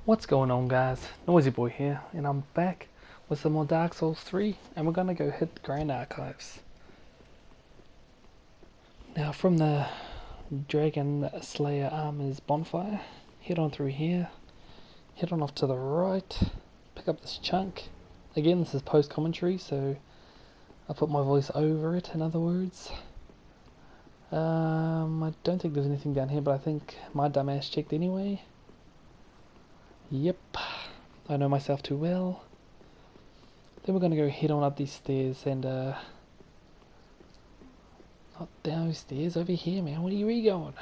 What's going on, guys? Noisy Boy here, and I'm back with some more Dark Souls 3, and we're gonna go hit the Grand Archives. Now, from the Dragon Slayer Armor's bonfire, head on through here, head on off to the right, pick up this chunk. Again, this is post-commentary, so I'll put my voice over it, in other words. I don't think there's anything down here, but I think my dumbass checked anyway. Yep, I know myself too well. Then we're going to go head on up these stairs and, not down these stairs, over here, man. Where are you going?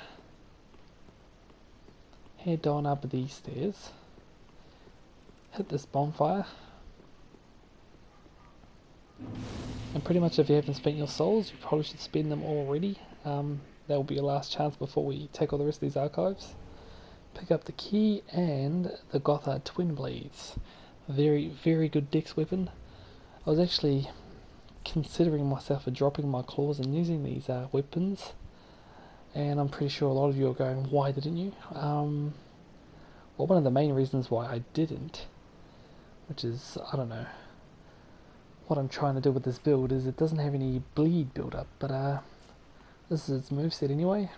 Head on up these stairs. Hit this bonfire. And pretty much if you haven't spent your souls, you probably should spend them already. That will be your last chance before we tackle the rest of these archives. Pick up the key and the Gothard Twin Blades. Very, very good dex weapon. I was actually considering myself for dropping my claws and using these weapons, and I'm pretty sure a lot of you are going, why didn't you? Well, one of the main reasons why I didn't, which is, I don't know, what I'm trying to do with this build is it doesn't have any bleed build up, but this is its moveset anyway.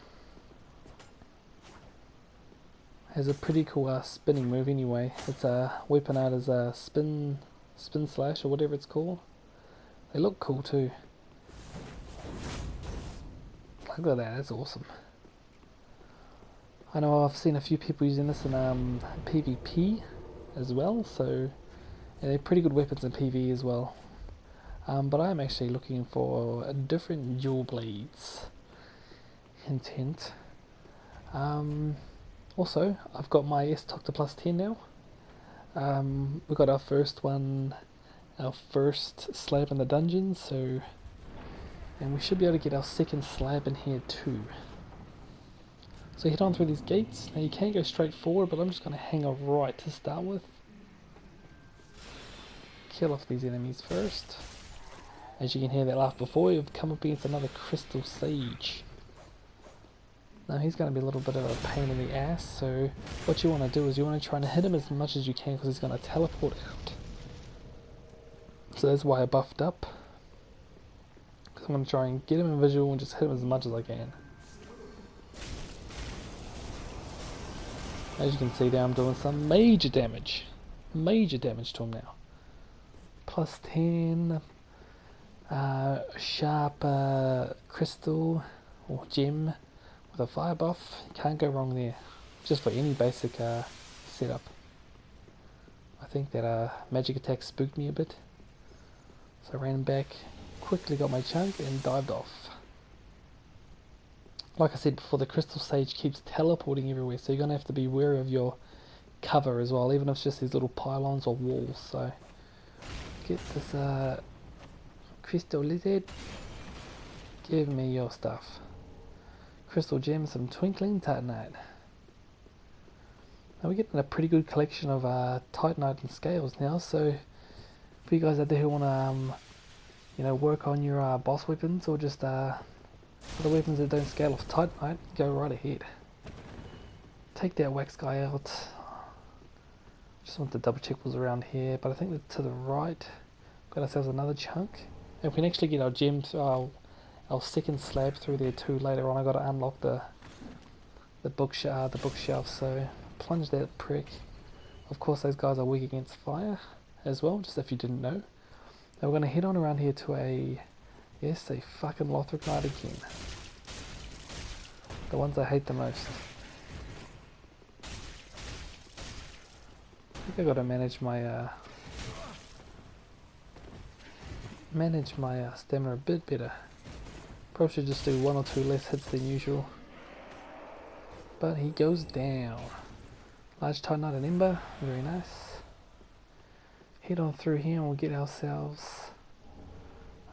Has a pretty cool spinning move anyway. It's a weapon out as a spin slash or whatever it's called. They look cool too. Look at that, that's awesome. I know I've seen a few people using this in PvP as well, so yeah, they're pretty good weapons in PvE as well. But I'm actually looking for different dual blades. Hint hint. Also, I've got my Estus plus 10 now. We got our first one, our first slab in the dungeon, so, and we should be able to get our second slab in here too. So head on through these gates. Now you can go straight forward, but I'm just going to hang a right to start with. Kill off these enemies first. As you can hear that laugh before, you've come up against another crystal sage. Now he's going to be a little bit of a pain in the ass, so what you want to do is you want to try and hit him as much as you can because he's going to teleport out. So that's why I buffed up. Because I'm going to try and get him in visual and just hit him as much as I can. As you can see there, I'm doing some major damage. Major damage to him now. Plus 10. Sharp crystal or gem. With a fire buff, you can't go wrong there. Just for any basic setup. I think that magic attack spooked me a bit. So I ran back, quickly got my chunk and dived off. Like I said before, the crystal sage keeps teleporting everywhere, so you're going to have to be wary of your cover as well, even if it's just these little pylons or walls. So get this crystal lizard. Give me your stuff. Crystal gems, some twinkling titanite. Now we're getting a pretty good collection of titanite and scales now, so for you guys out there who want to you know, work on your boss weapons or just the weapons that don't scale off titanite, go right ahead. Take that wax guy out. Just want to double check what's around here, but I think that to the right got ourselves another chunk. And we can actually get our gems, our second slab through there too later on. I got to unlock the bookshelf, so plunge that prick. Of course those guys are weak against fire as well, just if you didn't know. Now we're going to head on around here to a fucking Lothric Knight again. The ones I hate the most. I think I got to manage my stamina a bit better. Probably should just do one or two less hits than usual. But he goes down. Large titanite and ember, very nice. Head on through here and we'll get ourselves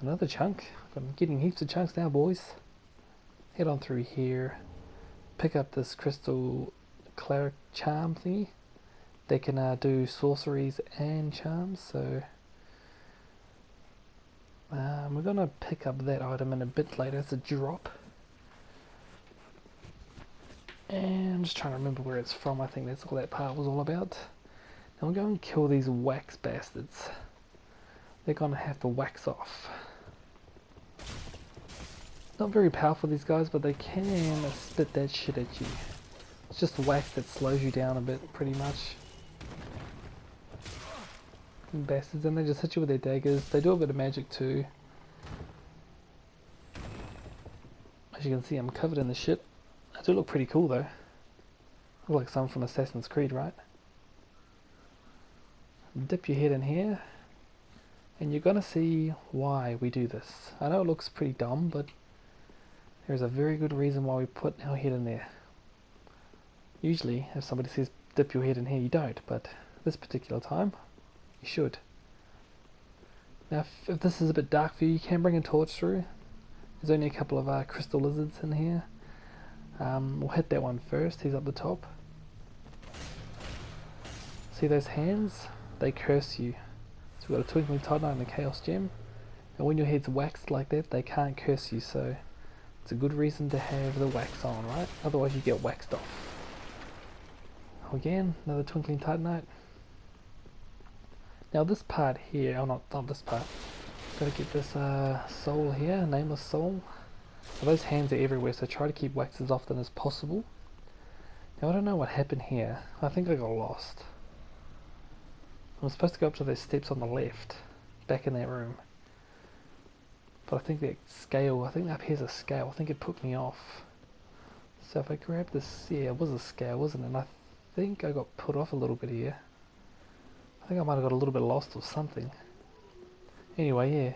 another chunk. I'm getting heaps of chunks now, boys. Head on through here. Pick up this crystal cleric charm thingy. They can do sorceries and charms, so we're going to pick up that item in a bit later. It's a drop. And I'm just trying to remember where it's from. I think that's all that part was all about. And we'll go and kill these wax bastards. They're gonna have to wax off. Not very powerful, these guys, but they can spit that shit at you. It's just wax that slows you down a bit, pretty much. Bastards, and they just hit you with their daggers. They do a bit of magic too. As you can see, I'm covered in the shit. I do look pretty cool though. Look like someone from Assassin's Creed, right? Dip your head in here, and you're gonna see why we do this. I know it looks pretty dumb, but there's a very good reason why we put our head in there. Usually, if somebody says dip your head in here, you don't, but this particular time, you should. Now, if this is a bit dark for you, you can bring a torch through. There's only a couple of crystal lizards in here. We'll hit that one first, he's up the top. See those hands? They curse you. So we've got a Twinkling Titanite and a Chaos Gem. And when your head's waxed like that, they can't curse you, so it's a good reason to have the wax on, right? Otherwise you get waxed off. Again, another Twinkling Titanite. Now this part here, oh not this part, gotta get this soul here, nameless soul. Now those hands are everywhere, so try to keep wax as often as possible. Now I don't know what happened here, I think I got lost. I'm supposed to go up to those steps on the left, back in that room. But I think that scale, I think up here's a scale, I think it put me off. So if I grab this, yeah it was a scale wasn't it, and I think I got put off a little bit here. I think I might have got a little bit lost or something. Anyway, yeah.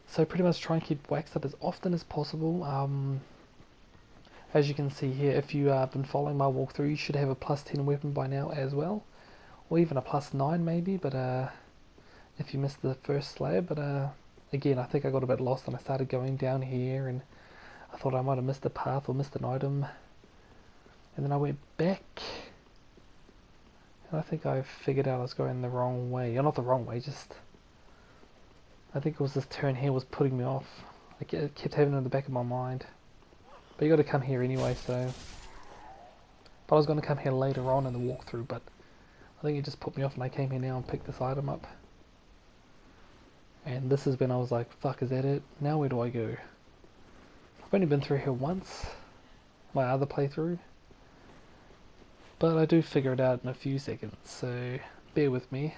So pretty much try and keep wax up as often as possible. As you can see here, if you have been following my walkthrough, you should have a +10 weapon by now as well. Or even a +9 maybe, but if you missed the first slab. But again, I think I got a bit lost and I started going down here and I thought I might have missed a path or missed an item. And then I went back. And I think I figured out I was going the wrong way. Or not the wrong way, just... I think it was this turn here was putting me off. I kept having it in the back of my mind. But you got to come here anyway, so... But I was going to come here later on in the walkthrough, but... I think it just put me off and I came here now and picked this item up. And this is when I was like, fuck, is that it? Now where do I go? I've only been through here once. My other playthrough. But I do figure it out in a few seconds, so bear with me.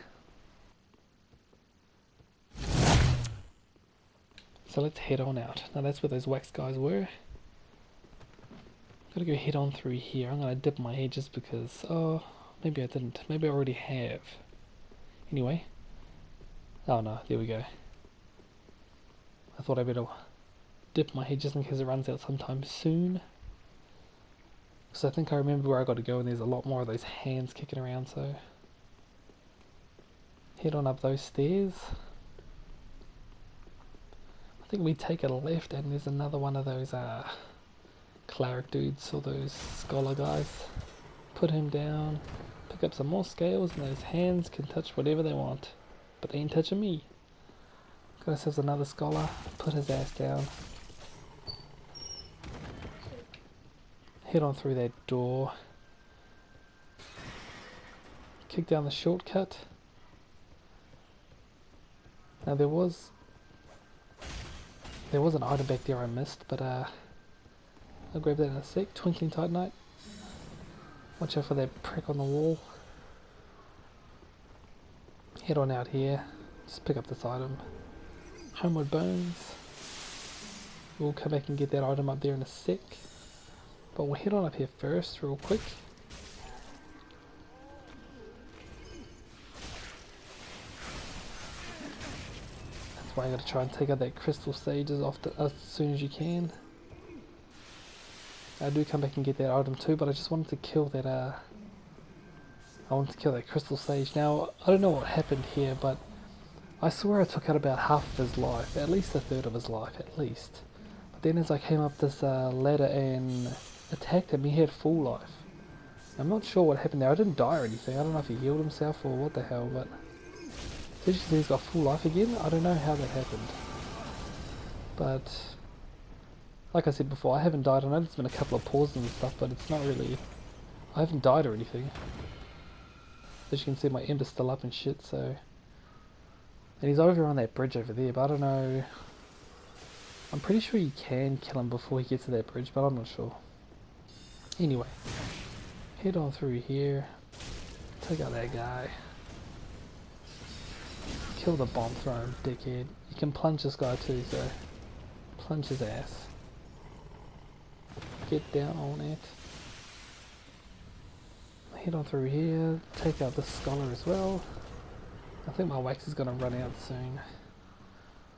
So let's head on out. Now that's where those wax guys were. Gotta go head on through here. I'm gonna dip my head just because... Oh, maybe I didn't. Maybe I already have. Anyway. Oh no, there we go. I thought I better dip my head just in case it runs out sometime soon. So I think I remember where I got to go and there's a lot more of those hands kicking around, so... Head on up those stairs. I think we take a left and there's another one of those cleric dudes or those scholar guys. Put him down, pick up some more scales, and those hands can touch whatever they want. But they ain't touching me. Got ourselves another scholar, put his ass down. Head on through that door. Kick down the shortcut. Now there was an item back there I missed, but I'll grab that in a sec. Twinkling Titanite. Watch out for that prick on the wall. Head on out here. Just pick up this item. Homeward Bones. We'll come back and get that item up there in a sec. But we'll head on up here first, real quick. That's why you gotta try and take out that crystal sage as soon as you can. I do come back and get that item too, but I just wanted to kill that I wanted to kill that crystal sage. Now, I don't know what happened here, but I swear I took out about half of his life, at least a third of his life, at least. But then as I came up this ladder and attacked him, he had full life. I'm not sure what happened there. I didn't die or anything. I don't know if he healed himself or what the hell, but did you see he's got full life again? I don't know how that happened. But like I said before, I haven't died. I know there's been a couple of pauses and stuff, but it's not really... I haven't died or anything. As you can see, my ember's still up and shit, so... And he's over on that bridge over there, but I don't know... I'm pretty sure you can kill him before he gets to that bridge, but I'm not sure. Anyway, head on through here, take out that guy, kill the bomb thrower, dickhead. You can plunge this guy too, so plunge his ass. Get down on it. Head on through here, take out this scholar as well. I think my wax is going to run out soon.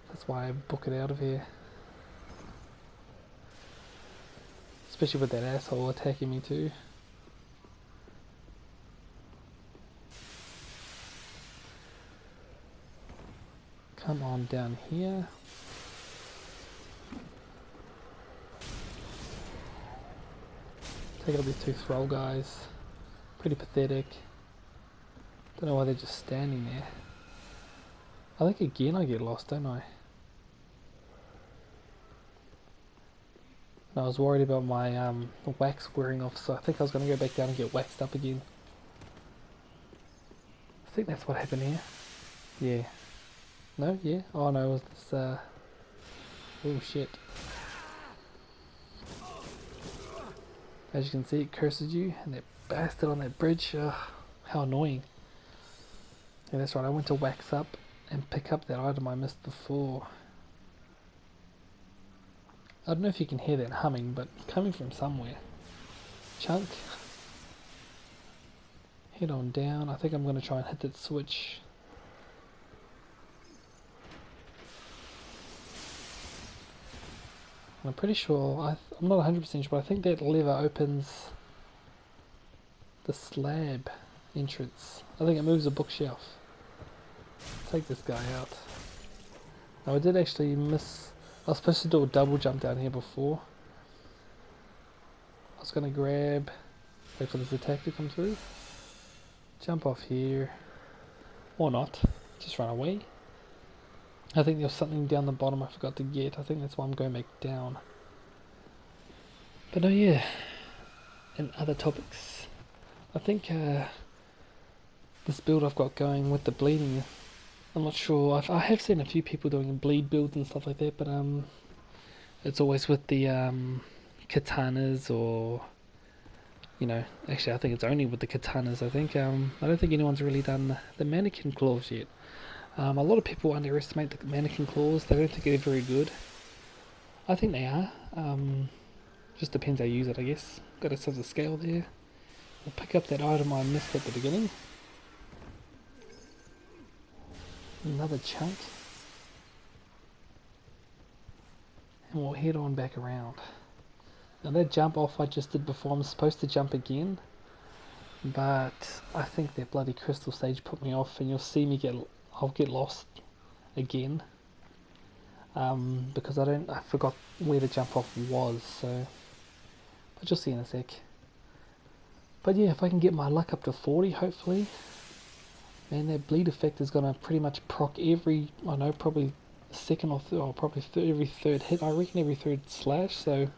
That's why I book it out of here. Especially with that asshole attacking me too. Come on down here. Take out these two thrall guys. Pretty pathetic. Don't know why they're just standing there. I think again I get lost, don't I? And I was worried about my wax wearing off, so I think I was going to go back down and get waxed up again. I think that's what happened here. Yeah. No? Yeah? Oh no, it was this, oh shit. As you can see, it curses you, and that bastard on that bridge, how annoying. Yeah, that's right, I went to wax up and pick up that item I missed before. I don't know if you can hear that humming, but it's coming from somewhere. Chunk. Head on down. I think I'm going to try and hit that switch. I'm pretty sure, I'm not 100% sure, but I think that lever opens the slab entrance. I think it moves the bookshelf. Take this guy out. Now I did actually miss... I was supposed to do a double jump down here before. I was going to grab... Wait for this attack to come through. Jump off here. Or not. Just run away. I think there was something down the bottom I forgot to get. I think that's why I'm going back down. But oh yeah. And other topics. I think this build I've got going with the bleeding... I'm not sure, I have seen a few people doing bleed builds and stuff like that, but it's always with the katanas, or, you know, actually I think it's only with the katanas. I think, I don't think anyone's really done the mannequin claws yet. A lot of people underestimate the mannequin claws. They don't think they're very good. I think they are, just depends how you use it, I guess. Got a sense of scale there. We'll pick up that item I missed at the beginning. Another chunk, and we'll head on back around. Now that jump off I just did before, I'm supposed to jump again, but I think that bloody crystal stage put me off, and you'll see me I'll get lost again, because I forgot where the jump off was, so but you'll see in a sec. But yeah, if I can get my luck up to 40 hopefully. Man, that bleed effect is going to pretty much proc every, I know, probably second or third, or probably every third hit. I reckon every third slash, so, you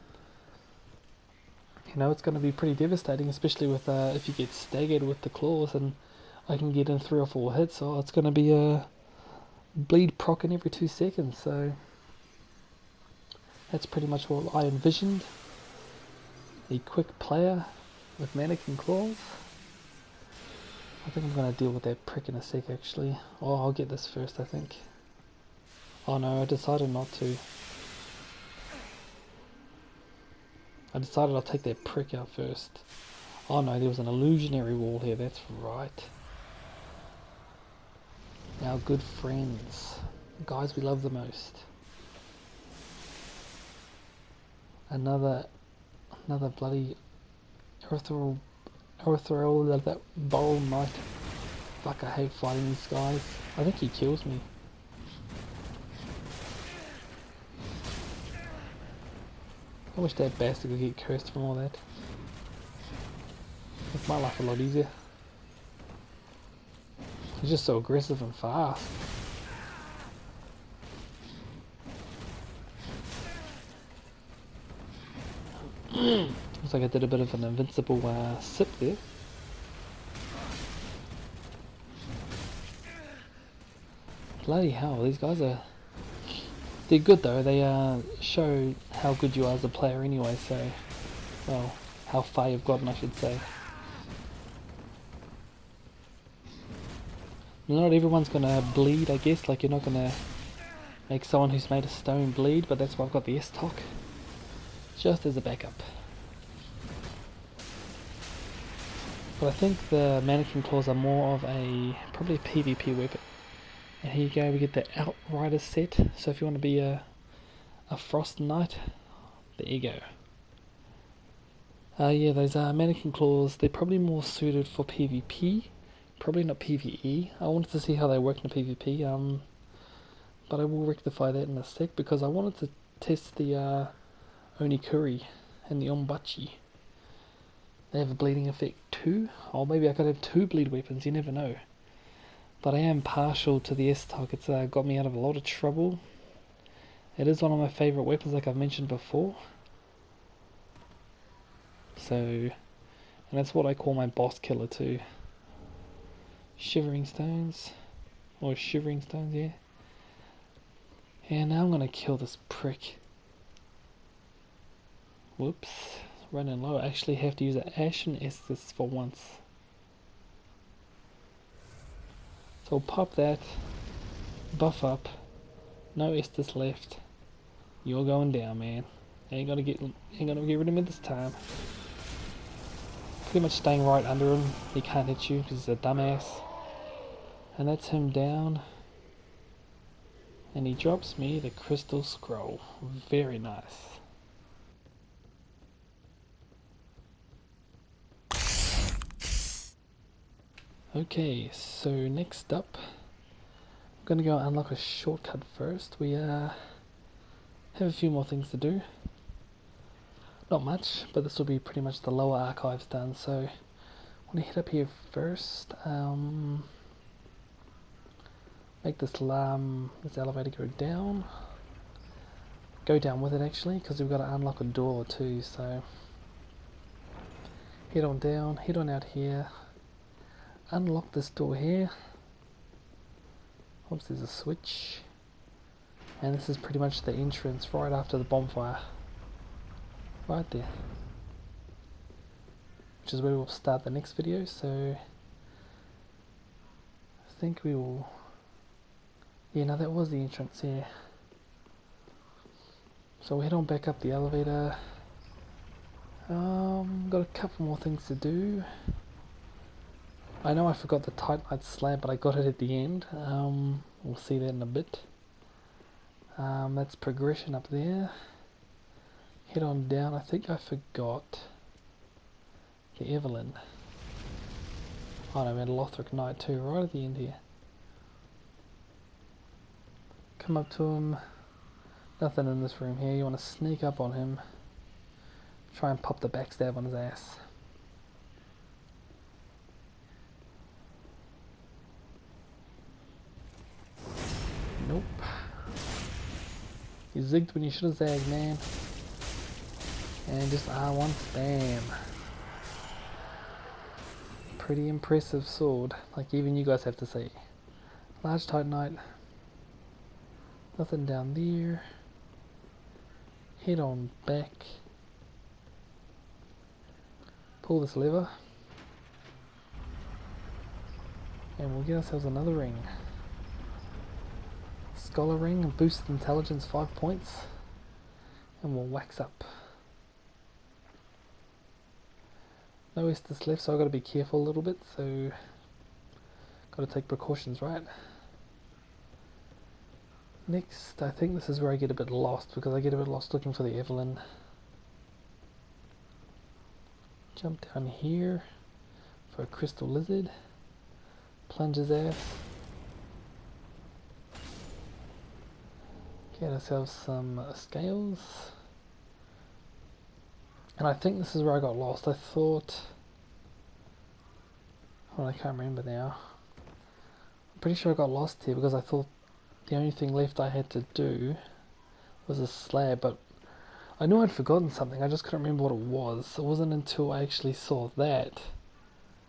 know, it's going to be pretty devastating, especially with if you get staggered with the claws, and I can get in 3 or 4 hits, so it's going to be a bleed proc in every 2 seconds, so that's pretty much what I envisioned. A quick player with mannequin claws. I think I'm going to deal with that prick in a sec actually. Oh, I'll get this first I think. Oh no, I decided not to. I decided I'll take that prick out first. Oh no, there was an illusionary wall here, that's right. Our good friends. The guys we love the most. Another bloody erythral that bowl knight. Fuck, I hate fighting these guys. I think he kills me. I wish that bastard could get cursed from all that. Makes my life a lot easier. He's just so aggressive and fast. Looks like I did a bit of an invincible sip there. Bloody hell, these guys are... They're good though, they show how good you are as a player anyway, so... Well, how far you've gotten, I should say. Not everyone's gonna bleed, I guess, like you're not gonna make someone who's made of stone bleed, but that's why I've got the S-Tok. Just as a backup. But I think the mannequin claws are more of probably a PvP weapon. And here you go, we get the Outrider set, so if you want to be a Frost Knight, there you go. Yeah, those mannequin claws, they're probably more suited for PvP, probably not PvE. I wanted to see how they work in PvP, but I will rectify that in a sec, because I wanted to test the Onikuri and the Ombachi. They have a bleeding effect too, or maybe I could have 2 bleed weapons, you never know. But I am partial to the S-Tok, it's got me out of a lot of trouble. It is one of my favourite weapons, like I've mentioned before. So, and that's what I call my boss killer too. Shivering Stones, or Shivering Stones, yeah. And now I'm gonna kill this prick. Whoops, running low. I actually have to use an Ash and Estus for once. So I'll pop that, buff up, no Estus left. You're going down, man. Ain't gonna get rid of me this time. Pretty much staying right under him. He can't hit you because he's a dumbass. And that's him down. And he drops me the crystal scroll. Very nice. Okay, so next up, I'm gonna go unlock a shortcut first. We have a few more things to do. Not much, but this will be pretty much the lower archives done. So I want to hit up here first. Make this elevator go down. Go down with it actually, because we've got to unlock a door or two. So head on down, head on out here. Unlock this door here. Oops, there's a switch. And this is pretty much the entrance right after the bonfire. Right there. Which is where we'll start the next video, so I think we will... Yeah, no, that was the entrance, yeah. So we'll head on back up the elevator. Got a couple more things to do. I know I forgot the Titanite slab, but I got it at the end. We'll see that in a bit. That's progression up there. Head on down. I think I forgot the Evelyn. Oh no, we had a Lothric Knight too, right at the end here. Come up to him. Nothing in this room here. You want to sneak up on him. Try and pop the backstab on his ass. Nope. You zigged when you should have zagged, man. And just R1 spam. Pretty impressive sword, like even you guys have to say. Large Titanite. Nothing down there. Head on back. Pull this lever. And we'll get ourselves another ring. Scholar ring and boost intelligence 5 points. And we'll wax up. No Estus left, so I've got to be careful a little bit, so got to take precautions, right? Next, I think this is where I get a bit lost, because I get a bit lost looking for the Evelyn. Jump down here for a crystal lizard. Plunge his ass. Get ourselves some scales. And I think this is where I got lost. I thought... Oh, I can't remember now. I'm pretty sure I got lost here because I thought the only thing left I had to do was a slab, but I knew I'd forgotten something. I just couldn't remember what it was. It wasn't until I actually saw that,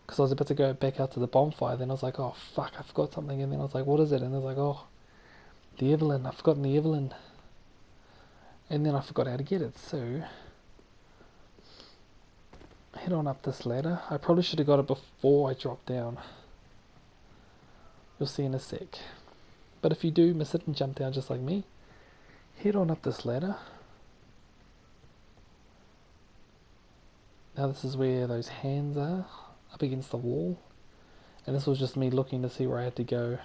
because I was about to go back out to the bonfire, then I was like, oh fuck, I forgot something, and then I was like, what is it? And I was like, oh, The Evelyn, I've forgotten the Evelyn. And then I forgot how to get it, so head on up this ladder. I probably should have got it before I dropped down. You'll see in a sec. But if you do miss it and jump down just like me, head on up this ladder. Now this is where those hands are, up against the wall. And this was just me looking to see where I had to go.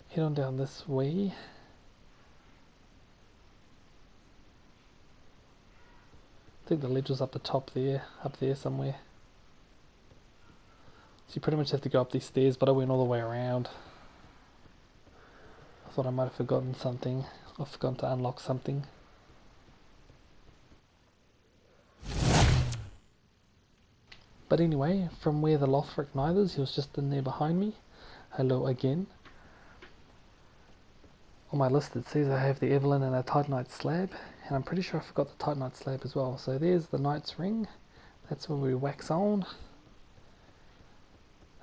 Head on down this way. I think the ledge was up the top there, up there somewhere. So you pretty much have to go up these stairs, but I went all the way around. I thought I might have forgotten something, or forgotten to unlock something. But anyway, from where the Lothric Nithers, he was just in there behind me. Hello again. On my list it says I have the Evelyn and a Titanite slab, and I'm pretty sure I forgot the Titanite slab as well. So there's the Knight's Ring, that's where we wax on.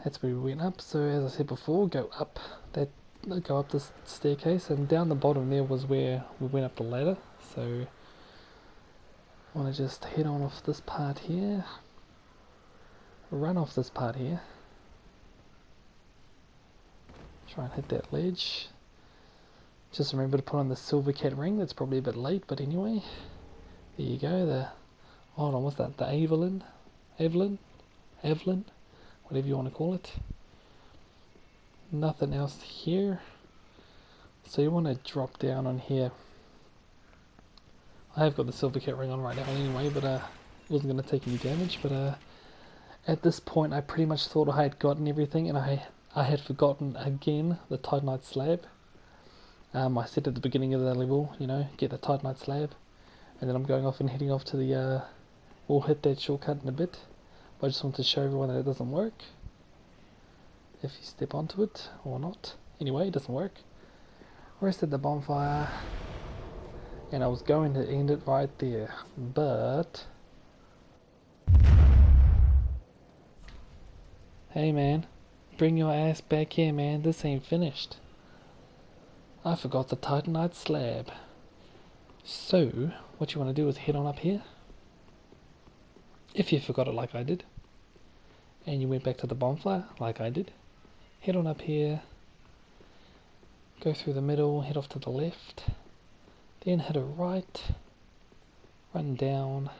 That's where we went up. So as I said before, go up this staircase, and down the bottom there was where we went up the ladder. So I want to just head on off this part here, run off this part here, try and hit that ledge. Just remember to put on the silver cat ring. That's probably a bit late, but anyway, there you go. Hold on, what's that? The Evelyn, whatever you want to call it. Nothing else here. So you want to drop down on here. I have got the silver cat ring on right now anyway, but it wasn't going to take any damage. But at this point, I pretty much thought I had gotten everything, and I had forgotten again the Titanite slab. I said at the beginning of the level, you know, get the Titanite slab, and then I'm going off and heading off to the, we'll hit that shortcut in a bit, but I just want to show everyone that it doesn't work, if you step onto it, or not. Anyway, it doesn't work. Rested the bonfire, and I was going to end it right there, but... Hey man, bring your ass back here man, this ain't finished. I forgot the Titanite slab. So, what you want to do is head on up here. If you forgot it like I did, and you went back to the bonfire like I did, head on up here, go through the middle, head off to the left, then hit a right, run down,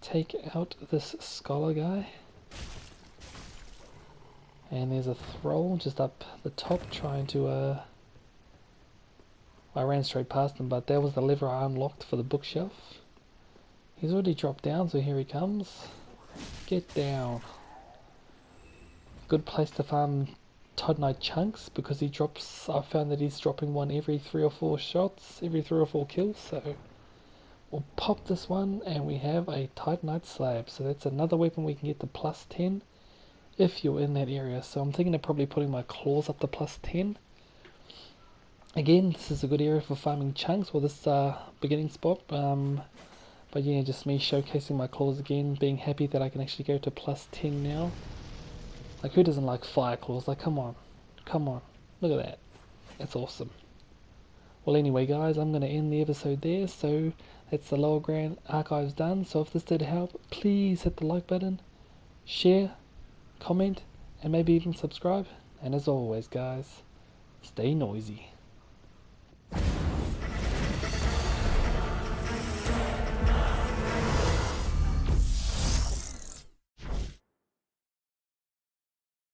take out this scholar guy, and there's a thrall just up the top trying to I ran straight past him, but that was the lever I unlocked for the bookshelf. He's already dropped down, so here he comes. Get down. Good place to farm Titanite chunks, because he drops, I found that he's dropping one every 3 or 4 shots, every 3 or 4 kills, so we'll pop this one and we have a Titanite slab. So that's another weapon we can get to plus 10 if you're in that area. So I'm thinking of probably putting my claws up to plus 10. Again, this is a good area for farming chunks, or this beginning spot, but yeah, just me showcasing my claws again, being happy that I can actually go to plus 10 now. Like, who doesn't like fire claws? Like, come on, look at that, that's awesome. Well anyway guys, I'm going to end the episode there, so that's the Lower Grand Archives done. So if this did help, please hit the like button, share, comment, and maybe even subscribe, and as always guys, stay noisy.